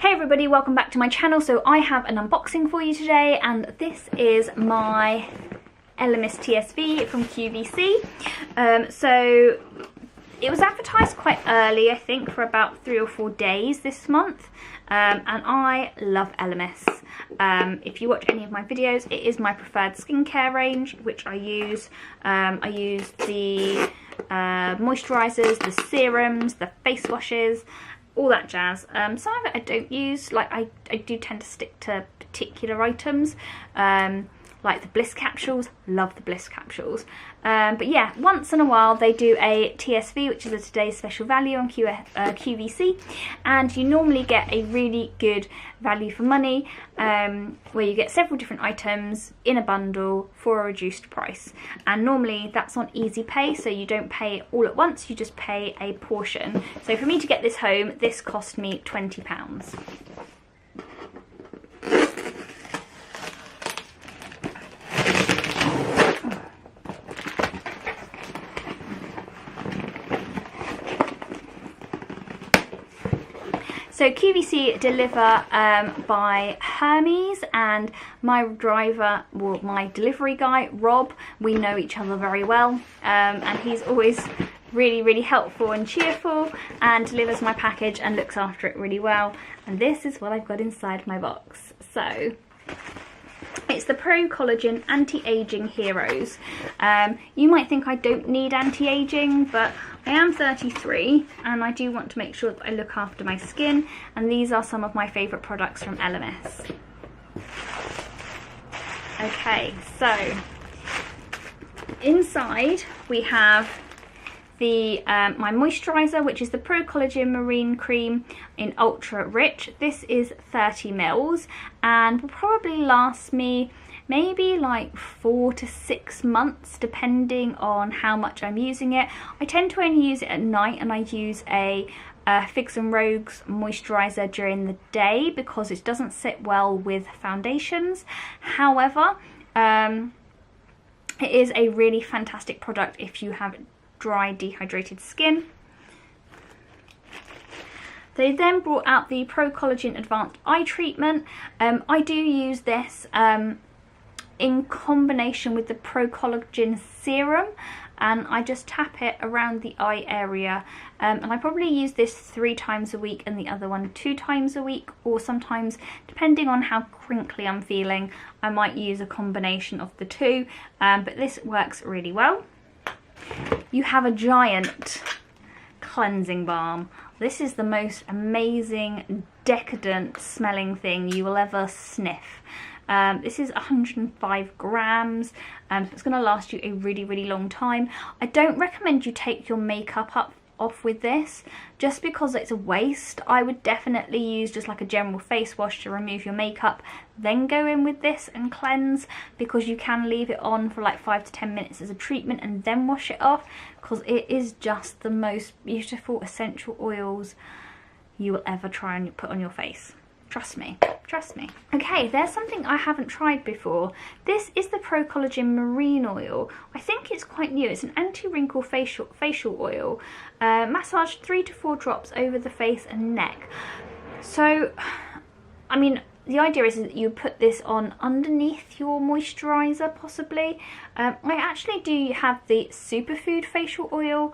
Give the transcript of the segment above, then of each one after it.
Hey everybody, welcome back to my channel. So I have an unboxing for you today, and this is my Elemis TSV from QVC. So it was advertised quite early, I think, for about 3 or 4 days this month, and I love Elemis. If you watch any of my videos, it is my preferred skincare range, which I use. I use the moisturisers, the serums, the face washes, all that jazz. Some of it I don't use, like I do tend to stick to particular items, like the bliss capsules. Love the bliss capsules. But yeah, once in a while they do a TSV, which is a today's special value on QVC, and you normally get a really good value for money, where you get several different items in a bundle for a reduced price. And normally that's on easy pay, so you don't pay all at once, you just pay a portion. So for me to get this home, this cost me £20. So QVC deliver by Hermes, and my driver, well, my delivery guy, Rob, we know each other very well, and he's always really helpful and cheerful and delivers my package and looks after it really well. And this is what I've got inside my box. So it's the Pro-Collagen Anti-Aging Heroes. You might think I don't need anti-aging, but I am 33 and I do want to make sure that I look after my skin, and these are some of my favourite products from Elemis. Okay, so inside we have the my moisturiser, which is the Pro-Collagen Marine Cream in Ultra Rich. This is 30 mils and will probably last me maybe like 4 to 6 months, depending on how much I'm using it. I tend to only use it at night, and I use a Figs and Rogues moisturiser during the day because it doesn't sit well with foundations. However, it is a really fantastic product if you have dry, dehydrated skin. They then brought out the Pro-Collagen Advanced Eye Treatment. I do use this in combination with the Pro-Collagen Serum, and I just tap it around the eye area, and I probably use this 3 times a week and the other one 2 times a week, or sometimes, depending on how crinkly I'm feeling, I might use a combination of the two, but this works really well. You have a giant cleansing balm. This is the most amazing, decadent smelling thing you will ever sniff. This is 105 grams, so it's going to last you a really long time. I don't recommend you take your makeup off with this, just because it's a waste. I would definitely use just like a general face wash to remove your makeup, then go in with this and cleanse, because you can leave it on for like 5 to 10 minutes as a treatment and then wash it off, because it is just the most beautiful essential oils you will ever try and put on your face. Trust me, trust me. Okay, there's something I haven't tried before. This is the Pro-Collagen Marine Oil. I think it's quite new. It's an anti-wrinkle facial oil. Massage 3 to 4 drops over the face and neck. So, I mean, the idea is that you put this on underneath your moisturiser, possibly. I actually do have the Superfood facial oil,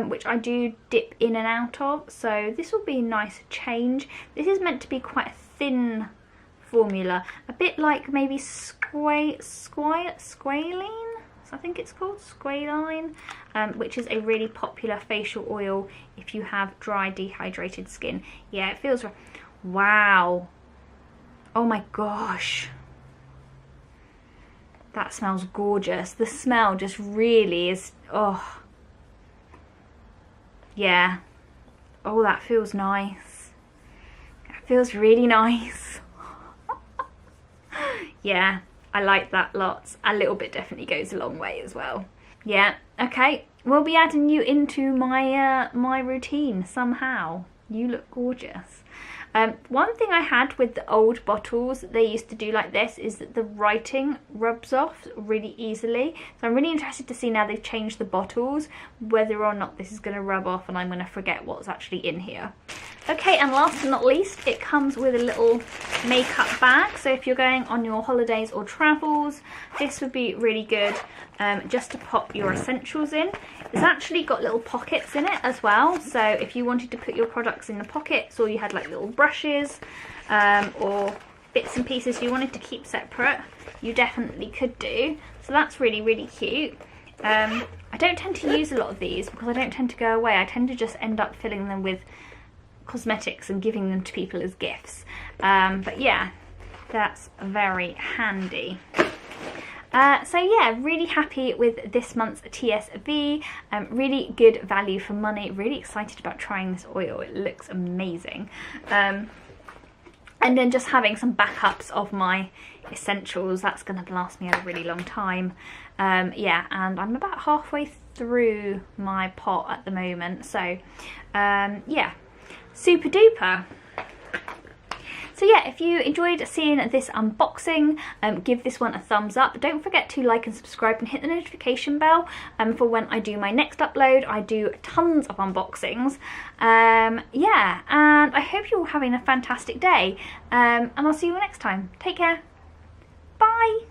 which I do dip in and out of, so this will be a nice change. This is meant to be quite a thin formula, a bit like maybe squalene, I think it's called squalene, which is a really popular facial oil if you have dry, dehydrated skin. Yeah, it feels, wow. Oh my gosh, that smells gorgeous. The smell just really is, oh yeah, oh, that feels nice. That feels really nice. Yeah, I like that lots. A little bit definitely goes a long way as well. Yeah, okay, we'll be adding you into my my routine somehow. You look gorgeous. One thing I had with the old bottles that they used to do like this is that the writing rubs off really easily. So I'm really interested to see, now they've changed the bottles, whether or not this is going to rub off and I'm going to forget what's actually in here. Okay, and last but not least, it comes with a little makeup bag. So if you're going on your holidays or travels, this would be really good just to pop your essentials in. It's actually got little pockets in it as well. So if you wanted to put your products in the pockets, or you had like little brushes or bits and pieces you wanted to keep separate, you definitely could do. So that's really, really cute. I don't tend to use a lot of these because I don't tend to go away. I tend to just end up filling them with cosmetics and giving them to people as gifts. But yeah, that's very handy. So yeah, really happy with this month's TSV. Really good value for money. Really excited about trying this oil. It looks amazing. And then just having some backups of my essentials. That's going to last me a really long time. Yeah, and I'm about halfway through my pot at the moment. So yeah, super duper. So yeah, if you enjoyed seeing this unboxing, give this one a thumbs up. Don't forget to like and subscribe and hit the notification bell for when I do my next upload. I do tons of unboxings. Yeah, and I hope you're all having a fantastic day. And I'll see you next time. Take care. Bye.